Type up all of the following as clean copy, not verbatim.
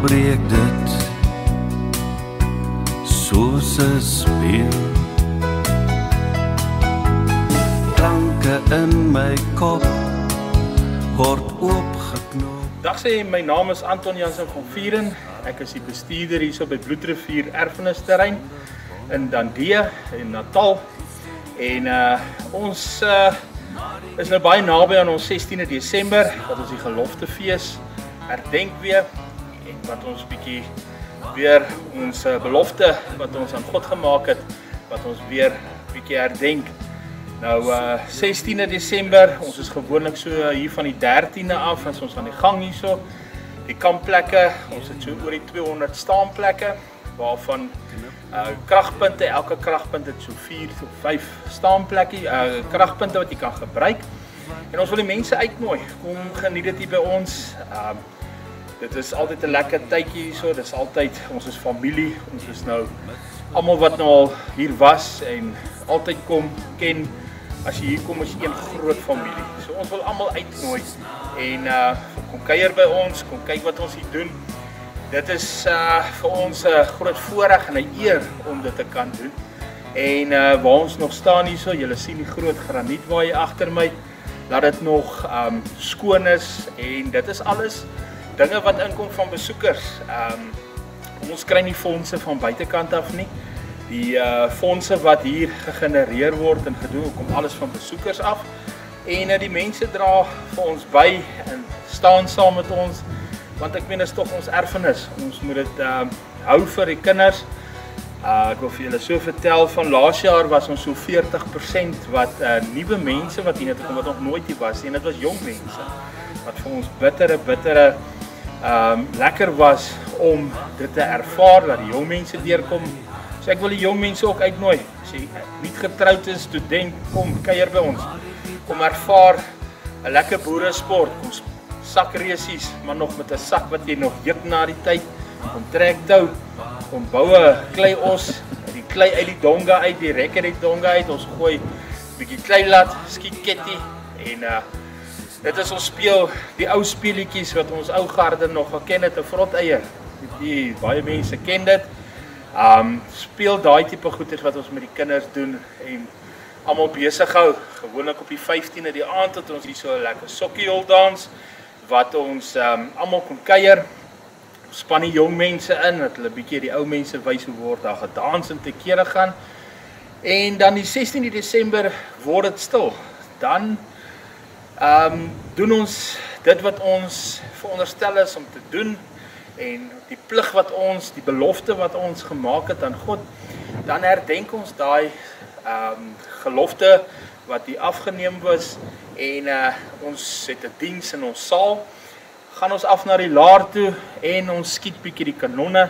breek dit soos 'n spieël. Klanke in my kop word oopgeknop. Dag sê, my naam is Anton Jansen van Vieren. Ek is die bestuurder hierso by Bloedrivier Erfenisterrein in Dundee en Natal. En ons is nou baie naby aan ons 16de Desember, wat ons die geloftefees herdenk weer en wat ons bietjie weer ons belofte wat ons aan God gemaak het, wat ons weer bietjie herdenk. Nou 16de Desember, ons is gewoonlik so hier van die 13de af, as ons aan die gang hierso. Die kampplekke, ons het so oor die 200 staanplekke, waarvan kragpunte, elke kragpunt het so 4 tot 5 staanplekke, kragpunte wat jy kan gebruik. En ons wil die mense uitnooi, kom geniet dit hier by ons. Dit is altyd 'n lekker tydjie hierso, dis altyd, ons is familie, ons is nou, almal wat nou al hier was en altyd kom, ken, as jy hier kom is jy een groot familie. So ons wil almal uitnooi en kom kuier by ons, kom kyk wat ons hier doen. Dit is vir ons 'n groot voorreg en 'n eer om dit te kan doen. En waar ons nog staan hierso, julle sien die groot granietwaai agter my, dat dit nog skoon is en dit is alles dinge wat inkom van besoekers. Ons kry nie fondse van buitekant af nie. Die fondse wat hier gegenereer word en gedoen, kom alles van besoekers af. En die mense dra vir ons by en staan saam met ons, want ek meen is tog ons erfenis. Ons moet dit hou vir die kinders. Ek wil vir julle so vertel, van laas jaar was ons so 40% wat nuwe mense wat hier toe kom, wat nog nooit hier was, en dit was jong mense, wat vir ons bittere lekker was om dit te ervaar, dat die jong mense deurkom. So ek wil die jong mense ook uitnooi, as jy nie getroud is, student, kom kuier by ons, kom ervaar 'n lekker boeresport, kom sakresies, maar nog met 'n sak wat jy nog juk na die tyd, kom trek tou, kom bou 'n kleios, die klei uit die donga uit, die rek uit die donga uit, ons gooi bietjie klei laat, skiet ketty en dit is ons speel, die ou speelietjies wat ons ou garde nog geken het, 'n vroteier. Die baie mense ken dit. Speel daai tipe goeders wat ons met die kinders doen en almal besig hou. Gewoonlik op die 15de die aand het ons hier so 'n lekker sokkiehol dans wat ons almal kom kuier. Span die jong mense in, dat hulle bietjie die ou mense wys hoe word daar gedans en te kere gaan. En dan die 16de Desember word dit stil. Dan doen ons dit wat ons veronderstel is om te doen en die plig wat ons, die belofte wat ons gemaak het aan God, dan herdenk ons daai gelofte wat hier afgeneem was en ons het 'n diens in ons saal, gaan ons af na die laar toe en ons skiet bietjie die kanonne,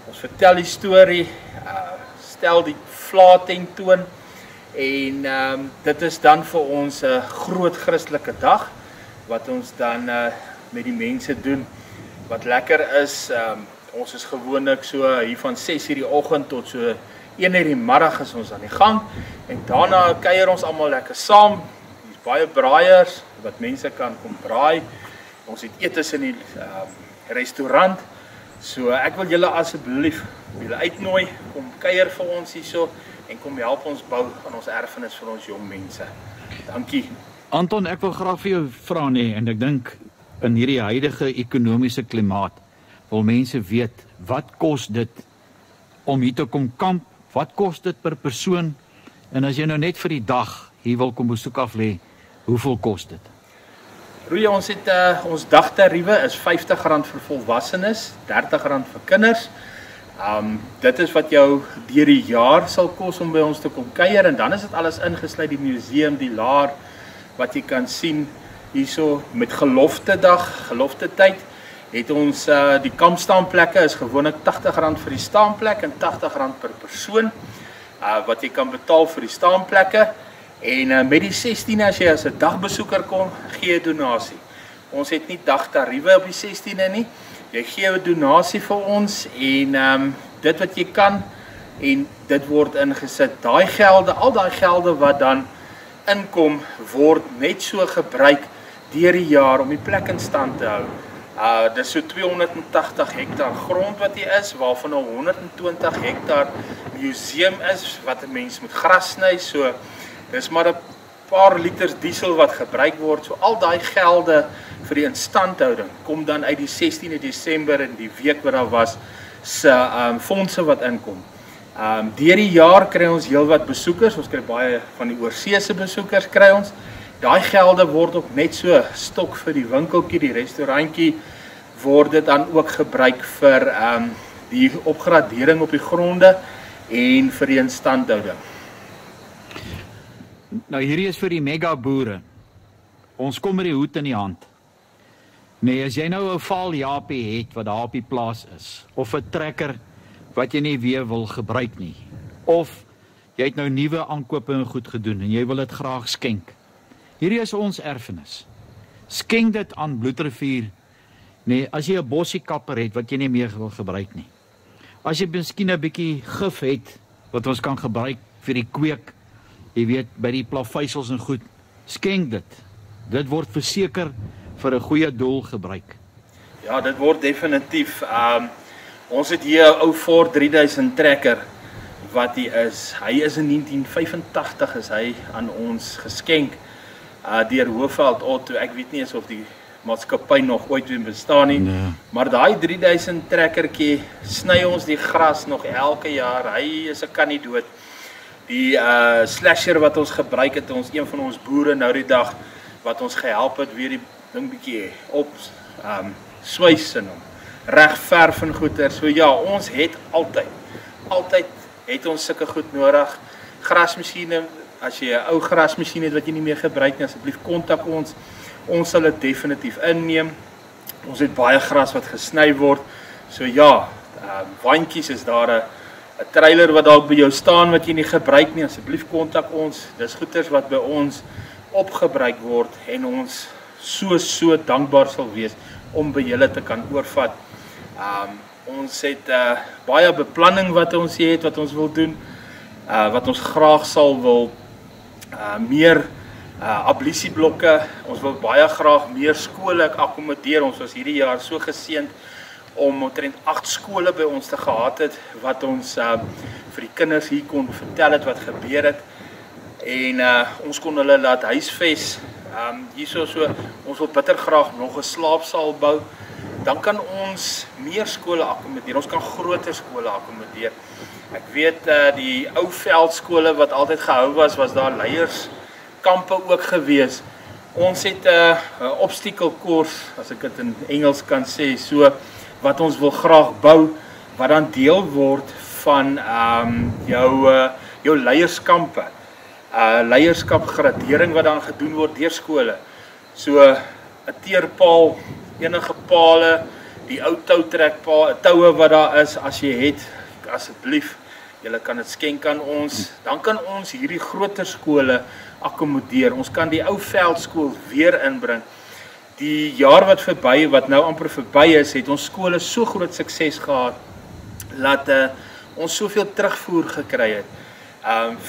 ons vertel die storie, stel die vlaatent toon. En dit is dan vir ons 'n groot Christelike dag, wat ons dan met die mense doen. Wat lekker is, ons is gewoonlik so hier van 6:00 die oggend tot so 1:00 die middag is ons aan die gang. En daarna kuier ons almal lekker saam. Daar's baie braaiers, wat mense kan kom braai. Ons het etes in die restaurant. So ek wil julle asseblief julle uitnooi, kom kuier vir ons hierso. En kom help ons bou aan ons erfenis vir ons jong mense. Dankie. Anton, ek wil graag vir jou vra en ek dink in hierdie huidige ekonomiese klimaat wil mense weet, wat kos dit om hier te kom kamp? Wat kos dit per persoon? En as jy nou net vir die dag hier wil kom besoek af lê, hoeveel kos dit? Roeie, ons het ons dagtariewe is R50 vir volwassenes, R30 vir kinders. Dit is wat jou deur die jaar sal kos om by ons te kom kuier, en dan is dit alles ingesluit, die museum, die laar, wat jy kan sien hierso met geloftedag, geloftetyd, het ons die kampstaanplekke is gewoonlik R80 vir die staanplek en R80 per persoon, wat jy kan betaal vir die staanplekke, en met die 16e as jy as 'n dagbesoeker kom, gee 'n donasie. Ons het nie dagtariewe op die 16e nie. Jy gee 'n donasie vir ons en dit wat jy kan, en dit word ingesit. Daai gelde, al daai gelde wat dan inkom, word net so gebruik deur die jaar om die plek in stand te hou. Dis so 280 hektaar grond wat hier is, waarvan 120 hektaar museum is, wat 'n mens moet gras sny, so dis maar 'n paar liters diesel wat gebruik word, so al daai gelde vir die instandhouding kom dan uit die 16de Desember in die week wat daar was, se fondse wat inkom. Deur die jaar kry ons heelwat besoekers, ons kry baie van die oorseese besoekers kry ons. Daai gelde word ook net so stok vir die winkeltjie, die restaurantjie, word dit dan ook gebruik vir die opgradering op die gronde en vir die instandhouding. Nou hierdie is vir die mega boere. Ons kom met die hoed in die hand. Nee, as jy nou 'n val japie het wat daar op die plaas is, of 'n trekker wat jy nie weer wil gebruik nie, of jy het nou nuwe aankope en goed gedoen en jy wil dit graag skenk. Hierdie is ons erfenis. Skenk dit aan Bloedrivier. Nee, as jy 'n bossiekapper het wat jy nie meer wil gebruik nie. As jy miskien 'n bietjie gif het wat ons kan gebruik vir die kweek, jy weet, by die plaveisels en goed, skenk dit. Dit word verseker vir 'n goeie doel gebruik. Ja, dit word definitief. Ons het hier 'n ou Ford 3000 trekker wat hy is. Hy is in 1985 is hy aan ons geskenk deur Hoofveld Auto. Ek weet nie eens of die maatskappy nog ooit weer bestaan nie. Nee. Maar daai 3000 trekkertjie sny ons die gras nog elke jaar. Hy is 'n kandidaat. Die slasher wat ons gebruik het, een van ons boere nou die dag wat ons gehelp het weer die ding bietjie op swys en hom reg verf en goeder. So ja, ons het altyd het ons sulke goed nodig. Grasmasjiene, as jy 'n ou grasmasjien het wat jy nie meer gebruik nie, asseblief kontak ons. Ons sal dit definitief inneem. Ons het baie gras wat gesny word. So ja, waantjies is daar 'n trailer wat dalk by jou staan wat jy nie gebruik nie, asseblief kontak ons. Dis goeders wat by ons opgebruik word en ons so dankbaar sal wees om by julle te kan oorvat. Ons het baie beplanning wat ons het, wat ons wil doen, wat ons graag sal wil meer ablisieblokke. Ons wil baie graag meer skole akkommodeer. Ons was hierdie jaar so geseënd om omtrent 8 skole by ons te gehad het wat ons vir die kinders hier kon vertel het wat gebeur het. En ons kon hulle laat huisves. Hierso ons wil bitter graag nog 'n slaapsaal bou. Dan kan ons meer skole akkommodeer. Ons kan groter skole akkommodeer. Ek weet die ou veldskole wat altyd gehou was daar leierskampe ook gewees. Ons het 'n obstacle course, as ek dit in Engels kan sê, so wat ons wil graag bou wat dan deel word van jou leierskampe. Leierskapgradering wat dan gedoen word deur skole. So 'n teerpaal, enige pale, die ou toutrekpaal, toue wat daar is, as jy het, asseblief, julle kan dit skenk aan ons. Dan kan ons hierdie groter skole akkommodeer. Ons kan die ou veldskool weer inbring. Die jaar wat nou amper verby is, het ons skole so groot sukses gehad dat ons soveel terugvoer gekry het.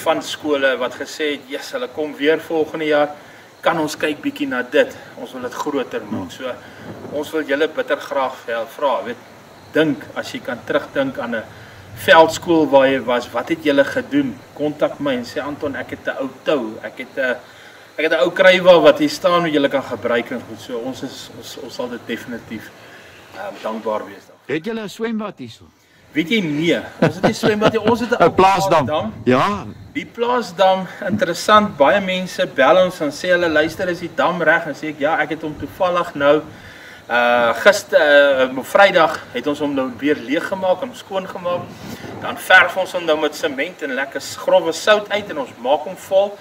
Van skole wat gesê het, yes, hulle kom weer volgende jaar, kan ons kyk bietjie na dit, ons wil dit groter maak. So, ons wil julle bitter graag vra, dink, as jy kan terugdink aan 'n veldskool waar jy was, wat het julle gedoen? Kontak my en sê, Anton, ek het 'n ou tou, ek het 'n ou krywa wat hier staan wat julle kan gebruik en goed. So, ons sal dit definitief dankbaar wees. Het julle 'n swembad hierso? Weet jy nie, ons het nie swembad nie, ons het 'n plaasdam. Ja. Die plaasdam, interessant, baie mense bel ons en sê hulle luister, is die dam reg? En sê ek, ja, ek het hom toevallig nou Vrydag het ons hom nou weer leeg gemaak en skoon gemaak. Dan verf ons hom nou met sement en lekker grove sout uit en ons maak hom vol.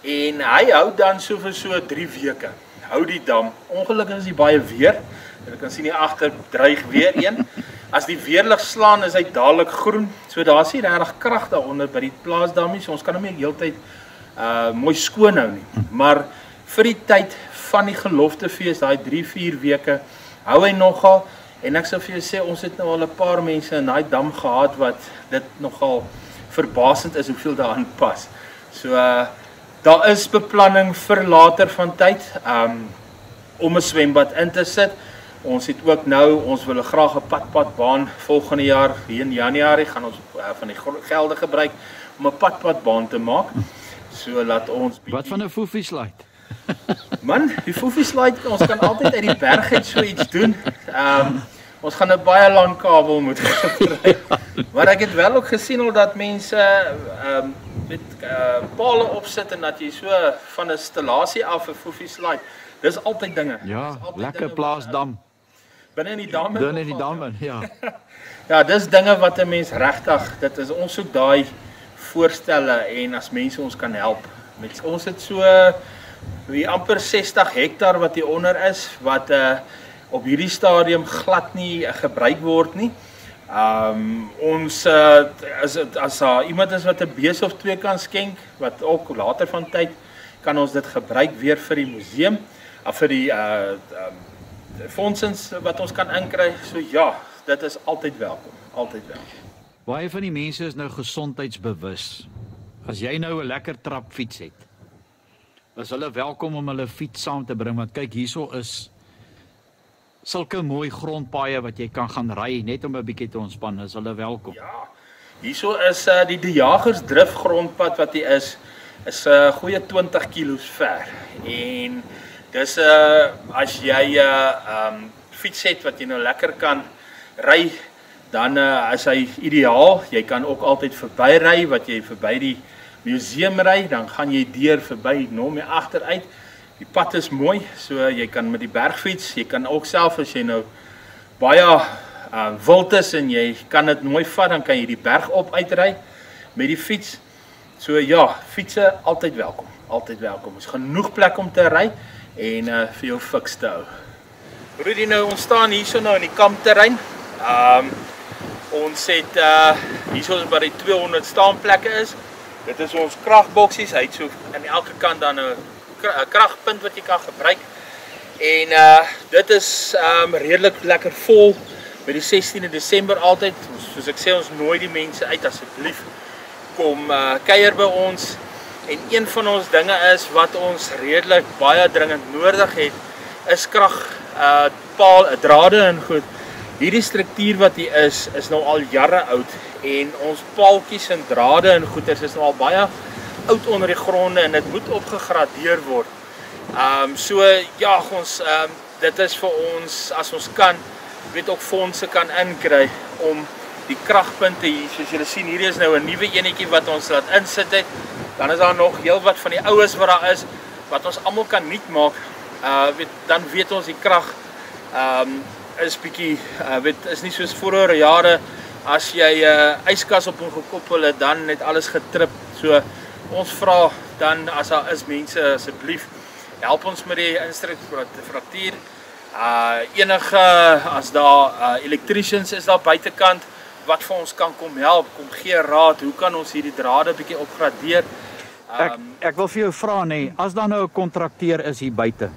En hy hou dan so vir so 3 weke. Hou die dam. Ongelukkig is hy baie weer. Jy kan sien hier agter dreig weer een. As die weerlig slaan, is hy dadelik groen. So daar's nie regtig krag daaronder by die plaasdammies. So ons kan hom nie heeltyd mooi skoon hou nie. Maar vir die tyd van die geloftefees, daai 3-4 weke, hou hy nogal. En ek sou vir jou sê, ons het nou al 'n paar mense in daai dam gehad wat dit nogal verbasend is hoeveel daarin pas. So daar is beplanning vir later van tyd om 'n swembad in te sit. Ons het ook nou, ons wil graag 'n padbaan volgende jaar, hier in Januarie, gaan ons van die gelde gebruik om 'n padbaan te maak. So laat ons Wat van 'n foefie slide? Man, die foefie slide, ons kan altyd uit die berg uit so iets doen. Ons gaan 'n baie lang kabel moet gebruik. Maar ek het wel ook gesien al dat mense met pale opsit en dat jy so van 'n installasie af 'n foefie slide. Dis altyd dinge. Ja, lekker plaasdam. Binne in die dam. Binne in die dam, ja. Ja, dis dinge wat 'n mens regtig, dit is ons soek daai voorstelle en as mense ons kan help. Met ons het so amper 60 hektaar wat hier onder is wat op hierdie stadium glad nie gebruik word nie. Ons as iemand is wat 'n bees of twee kan skenk wat ook later van tyd kan ons dit gebruik weer vir die museum of vir die fondsens wat ons kan inkry. So ja, dit is altyd welkom, altyd welkom. Baie van die mense is nou gesondheidsbewus. As jy nou 'n lekker trapfiets het, is hulle welkom om hulle fiets saam te bring, want kyk, hierso is sulke mooi grondpaaie wat jy kan gaan ry net om 'n bietjie te ontspan, is hulle welkom. Ja, hierso is die De Jagers Drif grondpad wat hier is 'n goeie 20 kilos ver. En dis as jy fiets het wat jy nou lekker kan ry, dan is hy ideaal. Jy kan ook altyd verby ry, wat jy verby die museum ry, dan gaan jy deur verby Nomie agteruit. Die pad is mooi, so jy kan met die bergfiets, jy kan ook self as jy nou baie wild is en jy kan dit mooi vat, dan kan jy die berg op uitry met die fiets. So ja, fietsse altyd welkom, altyd welkom. Ons genoeg plek om te ry en vir jou fiks te hou. Rudy, nou ons staan hierso nou in die kampterrein. Ons het hierso by die 200 staanplekke is. Dit is ons kragboksies. Hy het so aan elke kant dan 'n kragpunt wat jy kan gebruik. En dit is redelik lekker vol by die 16de Desember altyd. Soos ek sê, ons nooi die mense uit asseblief kom kuier by ons. En een van ons dinge is wat ons redelik baie dringend nodig het, is drade en goed. Hierdie struktuur wat hier is nou al jare oud en ons paaltjies en drade en goeders is nou al baie oud onder die gronde en dit moet opgegradeer word. So ja, ons dit is vir ons, as ons kan, weet ook fondse kan inkry om die kragpunte hier, soos julle sien, hier is nou 'n nuwe enetjie wat ons laat insit het. Dan is daar nog heel wat van die oues wat daar is, wat ons almal kan nuut maak. Dan weet ons die krag is bietjie, is nie soos vorige jare, as jy yskas op hom gekoppel het, dan het alles getrip. So ons vra dan, as daar is mense, asseblief, help ons met die infrastruktuur. Enige, as daar electricians is daar buitekant, wat vir ons kan kom help, kom gee raad, hoe kan ons hierdie drade bietjie opgradeer? Ek wil vir jou vra, nee, as daar nou 'n kontrakteur is hier buite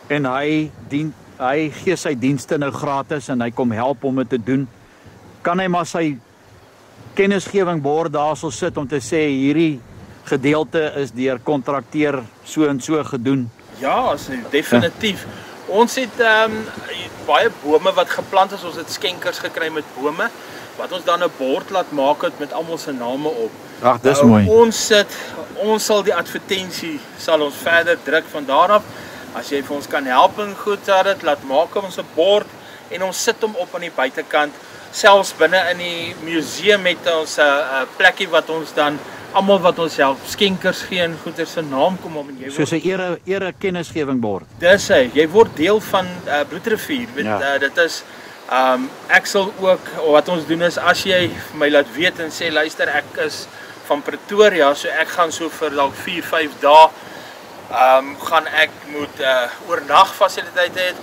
en hy gee sy dienste nou gratis en hy kom help om dit te doen, kan hy maar sy kennisgewing bord daarso sit om te sê hierdie gedeelte is deur kontrakteur so en so gedoen? Ja, definitief. Ons het baie bome wat geplant is, ons het skenkers gekry met bome, wat ons dan 'n bord laat maak het met almal se name op. Ag, dis mooi. Ons sal die advertensie sal ons verder druk van daar af. As jy vir ons kan help en goed dit laat maak ons 'n bord en ons sit hom op aan die buitekant. Selfs binne in die museum het ons 'n plekkie wat ons dan almal wat ons help, skenkers gee en goeder se naam kom om en jy word soos 'n ere kennisgewing bord. Dis hy, jy word deel van Bloedrivier. Dit is ek sal ook, wat ons doen is, as jy vir my laat weet en sê luister, ek is van Pretoria, so ek gaan so vir dalk 4-5 dae gaan ek moet oornag fasiliteite hê.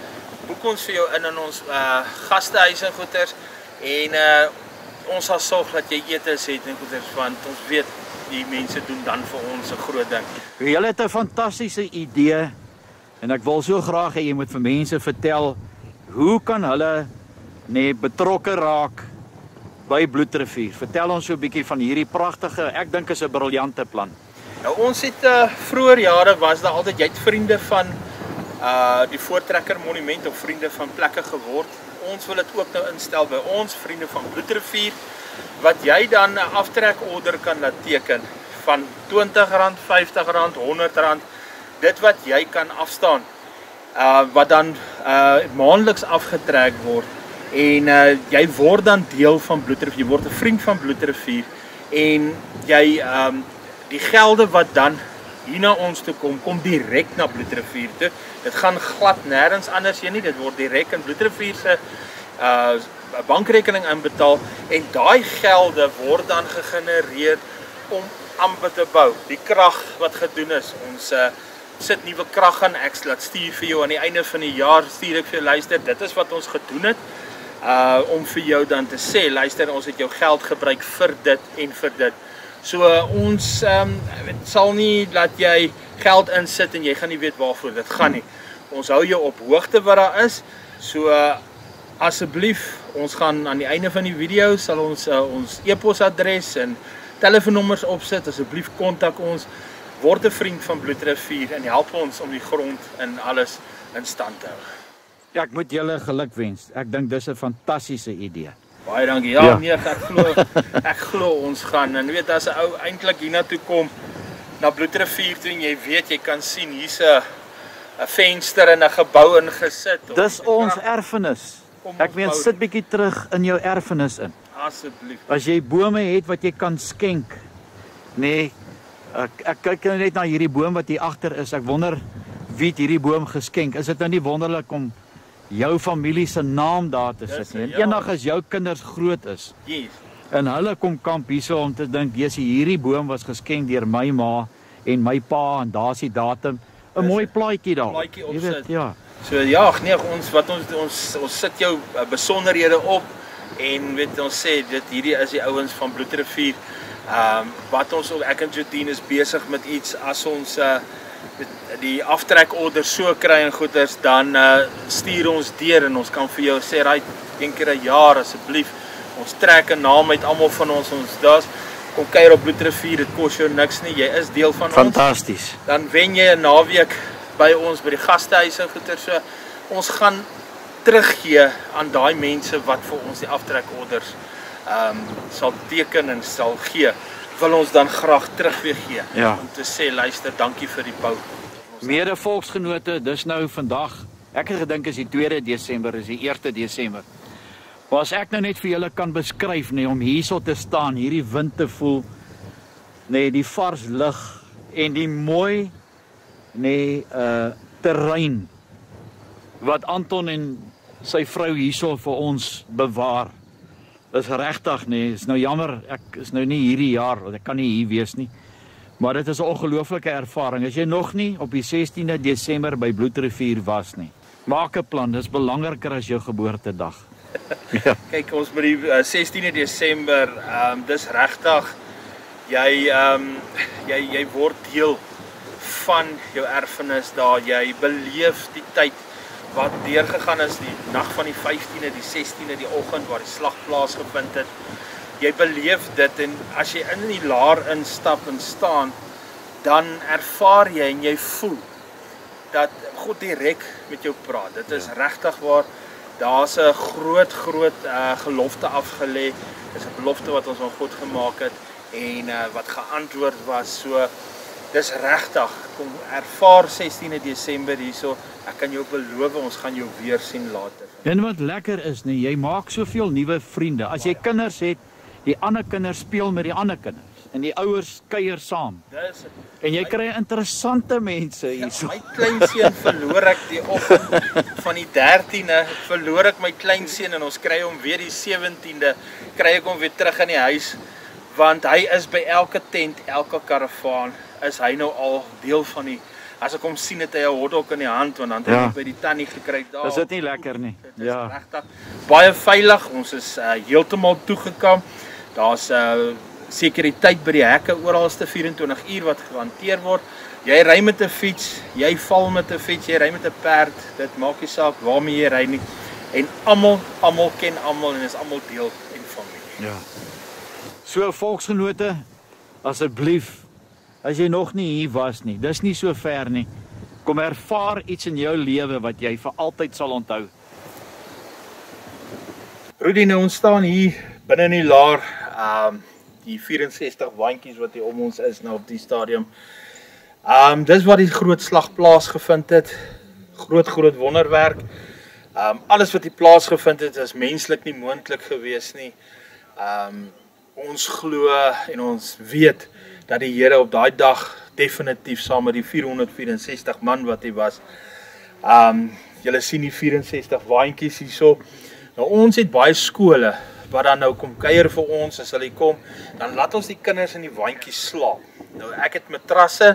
Boek ons vir jou in ons gastehuis en goeders en ons sal sorg dat jy etes het en goeders, want ons weet die mense doen dan vir ons 'n groot ding. Julle het 'n fantastiese idee en ek wil so graag hê jy moet vir mense vertel hoe kan hulle betrokke raak by Bloedrivier. Vertel ons so 'n bietjie van hierdie pragtige, ek dink is 'n briljante plan. Nou ons het vroeër jare was daar altyd, jy het vriende van die Voortrekker Monument of Vriende van Plekke geword. Ons wil dit ook nou instel by ons Vriende van Bloedrivier, wat jy dan 'n aftrekorder kan laat teken van R20, R50, R100, dit wat jy kan afstaan, wat dan maandeliks afgetrek word, en jy word dan deel van Bloedrivier, jy word 'n vriend van Bloedrivier, en jy, die gelde wat dan hier na ons toe kom direk na Bloedrivier toe. Dit gaan glad nêrens anders heen nie, dit word direk in Bloedrivier se bankrekening inbetaal, en daai gelde word dan gegenereer om amper te bou. Die krag wat gedoen is, ons sit nuwe krag aan, ek laat stuur vir jou aan die einde van die jaar, stuur ek vir jou, luister, dit is wat ons gedoen het, om vir jou dan te sê, luister, ons het jou geld gebruik vir dit en vir dit. So ons sal nie laat jy geld insit en jy gaan nie weet waarvoor dit gaan nie. Ons hou jou op hoogte wat daar is, so asseblief, ons gaan aan die einde van die video, sal ons ons e-posadres en telefoonnommers opsit, asseblief kontak ons, word 'n vriend van Bloedrivier en help ons om die grond en alles in stand te hou. Ja, ek moet julle geluk wens. Ek dink dis 'n fantastiese idee. Baie dankie. Ja, nee, ek glo ons gaan. En weet, as 'n ou eintlik hiernatoe kom na Bloedrivier toe en jy weet jy kan sien hier's 'n venster in 'n gebou ingesit. Dis ons erfenis. Ek meen, sit bietjie terug in jou erfenis in. Asseblief. As jy bome het wat jy kan skenk, nee, ek kyk nou net na hierdie boom wat hier agter is. Ek wonder wie het hierdie boom geskenk. Is dit nou nie wonderlik om jou familie se naam daar te sit nie? En eendag as jou kinders groot is, Yes. en hulle kom kamp hierso om te dink, hierdie boom was geskenk deur my ma en my pa, en daar's die datum, 'n mooi plaatjie daar. Plaatjie Jy weet, opsit. ja. So ja, nee, ons sit jou besonderhede op en weet ons sê dit hierdie is die ouens van Bloedrivier. Wat ons ook, ek en Jodine is besig met iets, as ons die aftrekorder so kry en goeders, dan stuur ons deur en ons kan vir jou sê, right, een keer 'n jaar asseblief, ons trek 'n naam uit almal van ons daar's, kom kuier op Bloedrivier, dit kos jou niks nie, jy is deel van Fantasties. ons. Dan wen jy 'n naweek by ons, by die gastehuise en goeders, so ons gaan teruggee aan daai mense wat vir ons die aftrekorders sal teken en sal gee, wil ons dan graag terug weer gee, om te sê, luister, dankie vir die bou. Mede volksgenote, dis nou vandag, ek het gedink is die 2de Desember, is die 1de Desember. Maar as ek nou net vir julle kan beskryf, nee, om hierso te staan, hierdie wind te voel, nee, die vars lug en die mooi, nee, terrein wat Anton en sy vrou hierso vir ons bewaar. Is regtig, nee, is nou jammer, ek is nou nie hierdie jaar, want ek kan nie hier wees nie. Maar dit is 'n ongelooflike ervaring. As jy nog nie op die 16de Desember by Bloedrivier was nie, maak 'n plan, dis belangriker as jou geboortedag. Ja. Kyk, ons by die 16de Desember, dis regtig, jy word deel van jou erfenis daar, jy beleef die tyd wat deurgegaan is, die nag van die 15de, die 16de, die oggend waar die slag plaasgevind het. Jy beleef dit, en as jy in die laar instap en staan, dan ervaar jy en jy voel dat God direk met jou praat. Dit is regtig waar, daar's 'n groot gelofte afgelê. Dis 'n belofte wat ons aan God gemaak het en wat geantwoord was. So dis regtig, kom ervaar 16de Desember hierso. Ek kan jou beloof, ons gaan jou weer sien later. En wat lekker is, nee, jy maak soveel nuwe vriende. As jy kinders het, die ander kinders speel met die ander kinders en die ouers kuier saam. Dis En jy kry interessante mense hierso. My kleinseun verloor ek die oggend van die 13de, verloor ek my kleinseun, en ons kry hom weer die 17de, kry ek hom weer terug in die huis, want hy is by elke tent, elke karavaan, is hy nou al deel van die, as ek hom sien het hy 'n hotdog in die hand, want dan het hy by die tannie gekry daar. Is dit nie lekker nie? Dit is regtig baie veilig, ons is heeltemal toegekom, daar's sekuriteit by die hekke oralste 24 uur wat gehanteer word. Jy ry met 'n fiets, jy val met 'n fiets, jy ry met 'n perd, dit maak nie saak waarmee jy ry nie. En almal ken almal en is almal deel en familie. Ja. So volksgenote, asseblief, as jy nog nie hier was nie, dis nie so ver nie. Kom ervaar iets in jou lewe wat jy vir altyd sal onthou. Rudy, nou ons staan hier binne in die laar, die 64 waantjies wat hier om ons is nou op die stadium. Dis waar die groot slag plaasgevind het, groot wonderwerk. Alles wat hier plaasgevind het is menslik nie moontlik gewees nie. Ons glo en ons weet dat die Here op daai dag definitief saam met die 464 man wat hier was. Julle sien die 64 waantjies hierso. Nou ons het baie skole wat dan nou kom kuier vir ons as hulle kom, dan laat ons die kinders in die waantjies slaap. Nou ek het matrasse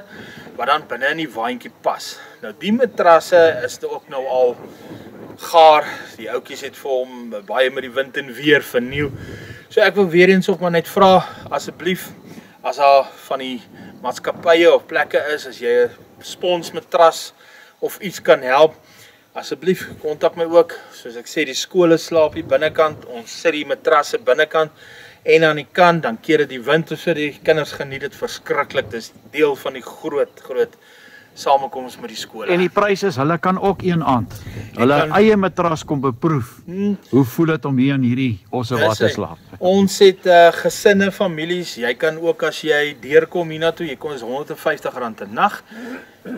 wat dan binne in die waantjie pas. Nou die matrasse is ook nou al gaar, die ouetjies het vir hom baie met die wind en weer vernieuw. So ek wil weer eens ook maar net vra, asseblief, as daar van die maatskappye of plekke is, as jy 'n sponsmatras of iets kan help, asseblief kontak my ook. Soos ek sê, die skole slaap hier binnekant, ons sit die matrasse binnekant en aan die kant, dan keer dit die wind, so die kinders geniet dit verskriklik. Dis deel van die groot samekoms met die skole. En die pryse is, hulle kan ook een aand hulle eie matras kom beproef. Hoe voel dit om hier in hierdie ossewater slaap? Ons het gesinne, families, jy kan ook as jy deurkom hiernatoe, jy kom is R150 'n nag.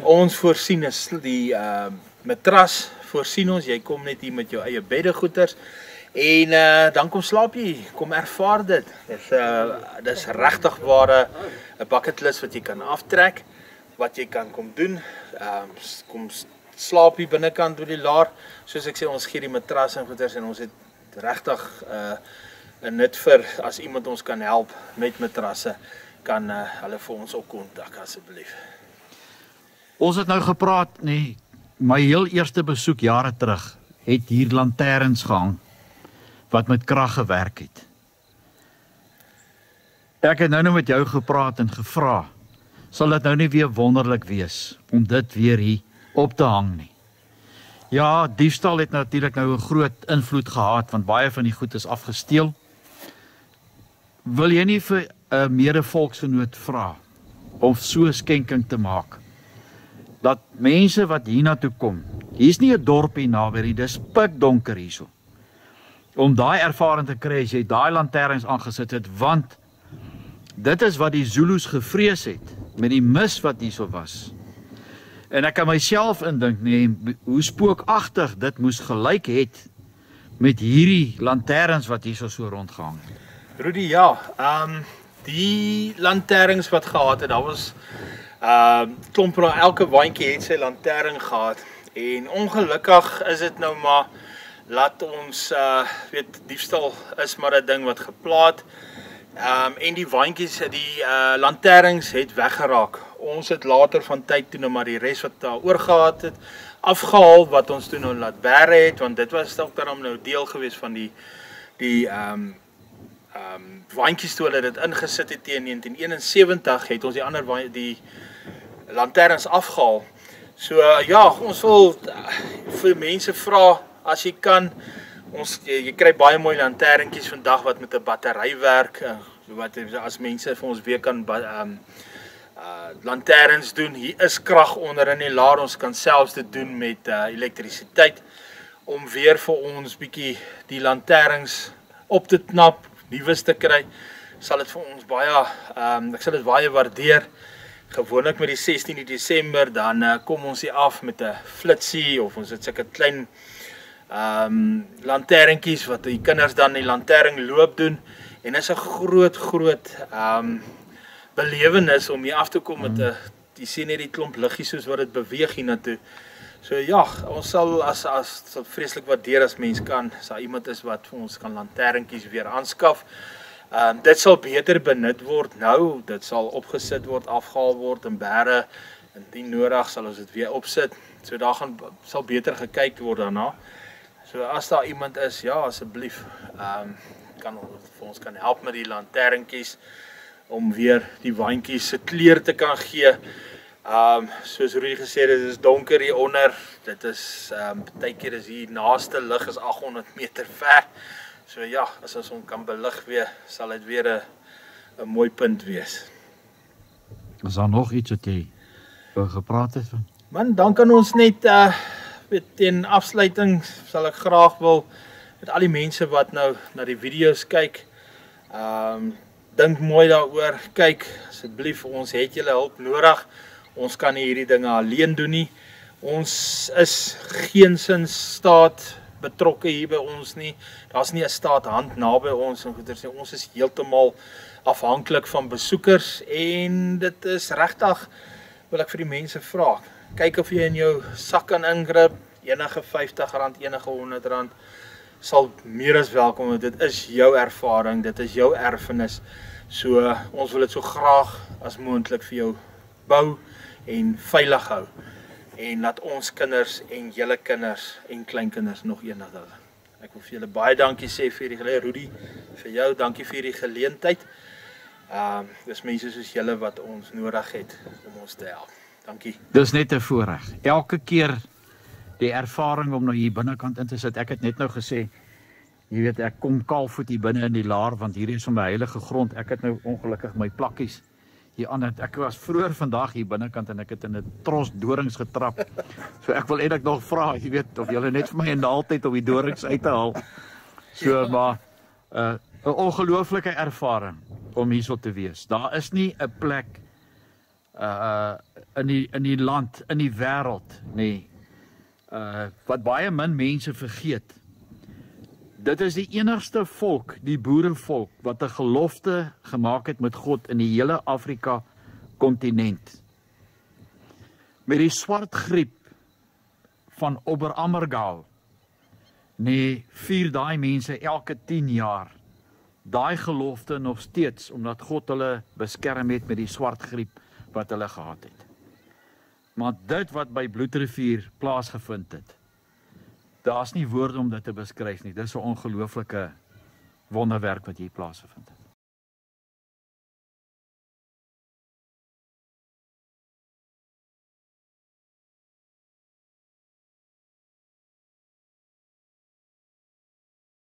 Ons voorsien is die matras, voorsien ons, jy kom net hier met jou eie beddegoeders en dan kom slaap jy, kom ervaar dit. Dis regtig ware 'n bucket list wat jy kan aftrek, wat jy kan kom doen. Kom slaap hier binnekant door die laar. Soos ek sê, ons gee die matras en goeders en ons het regtig 'n nut vir as iemand ons kan help met matrasse, kan hulle vir ons ook kontak asseblief. Ons het nou gepraat, nee, my heel eerste besoek jare terug het hier lanterns gehang wat met krag gewerk het. Ek het nou met jou gepraat en gevra, sal dit nou nie weer wonderlik wees om dit weer hier op te hang nie. Ja, diefstal het natuurlik nou 'n groot invloed gehad, want baie van die goed is afgesteel. Wil jy nie vir 'n medevolksgenoot vra om so 'n skenking te maak, dat mense wat hiernatoe kom, hier's nie 'n dorpie naby nie, dis pikdonker hierso, om daai ervaring te kry as jy daai lanterns aangesit het, want dit is wat die Zulus gevrees het, met die mis wat hierso was. En ek kan myself indink, nee, hoe spookagtig dit moes gelyk het, met hierdie lanterns wat hierso so rondgehang het. Rudy, ja, die lanterns wat gehad het, daar was klomp, elke waantjie het sy lantern gehad, en ongelukkig is dit nou maar, laat ons, weet, diefstal is maar 'n ding wat geplaat, en die waantjies, die lanterns het weggeraak. Ons het later van tyd toe nou maar die res wat daar oorgehad het, afgehaal, wat ons toe nou laat bære het, want dit was ook daarom nou deel gewees van die waantjies toe hulle dit ingesit het teen 1971, het ons die ander die lanterns afgehaal. So ja, ons wil vir mense vra, as jy kan, jy kry baie mooi lanterntjies vandag wat met 'n battery werk, wat as mense vir ons weer kan lanterns doen. Hier is krag onder in die laar, ons kan selfs dit doen met elektrisiteit, om weer vir ons bietjie die lanterns op te knap, nuus te kry, sal dit vir ons baie, ek sal dit baie waardeer. Gewoonlik met die 16 Desember, dan kom ons hier af met 'n flitsie, of ons het sulke klein lanterntjies, wat die kinders dan die lantern loop doen, en is 'n groot belewenis om hier af te kom met jy sien net die klomp liggies soos wat dit beweeg hiernatoe. So ja, ons sal as vreeslik waardeer as mens kan, as daar iemand is wat vir ons kan lanterntjies weer aanskaf. Dit sal beter benut word nou, dit sal opgesit word, afgehaal word in bære, indien nodig sal ons dit weer opsit, so daar sal beter gekyk word daarna. So as daar iemand is, ja, asseblief, kan vir ons kan help met die lanterntjies, om weer die waantjies se kleur te kan gee. Soos Rudy gesê het, dit is donker hier onder, dit is, partykeer is hier naaste lig is 800 meter ver, so ja, as ons hom kan belig weer, sal dit weer 'n mooi punt wees. Is daar nog iets wat jy gepraat het van? Man, dan kan ons net teen afsluiting sal ek graag wil met al die mense wat nou na die video's kyk, dink mooi daaroor, kyk asseblief, ons het julle hulp nodig. Ons kan nie hierdie dinge alleen doen nie. Ons is geensins staat betrokke hier by ons nie. Daar's nie 'n staathand naby ons en goeders nie. Ons is heeltemal afhanklik van besoekers en dit is regtig, wil ek vir die mense vra. Kyk of jy in jou sak kan ingryp, enige R50, enige R100 sal meer as welkom. Dit is jou ervaring, dit is jou erfenis. So ons wil dit so graag as moontlik vir jou bou en veilig hou. En laat ons kinders en julle kinders en kleinkinders nog eendag hulle. Ek wil vir julle baie dankie sê vir die geleentheid, Rudy, vir jou, dankie vir die geleentheid. Dis mense soos julle wat ons nodig het om ons te help. Dankie. Dis net 'n voorreg. Elke keer die ervaring om nou hier binnekant in te sit. Ek het net nou gesê, jy weet, ek kom kaalvoet hier binne in die laar, want hier is my heilige grond. Ek het nou ongelukkig my plakkies hier aan. Ek was vroeër vandag hier binnekant en ek het in 'n tros dorings getrap. So ek wil eintlik nog vra, jy weet, of julle net vir my 'n naald het om die dorings uit te haal. So maar 'n ongelooflike ervaring om hierso te wees. Daar is nie 'n plek in die land, in die wêreld nie, wat baie min mense vergeet. Dit is die enigste volk, die boerevolk, wat 'n gelofte gemaak het met God in die hele Afrika kontinent. Met die swart griep van Oberammergau, nee, vier daai mense elke 10 jaar daai gelofte nog steeds, omdat God hulle beskerm het met die swart griep wat hulle gehad het. Maar dit wat by Bloedrivier plaasgevind het, daar's nie woorde om dit te beskryf nie. Dis 'n ongelooflike wonderwerk wat hier plaasgevind het.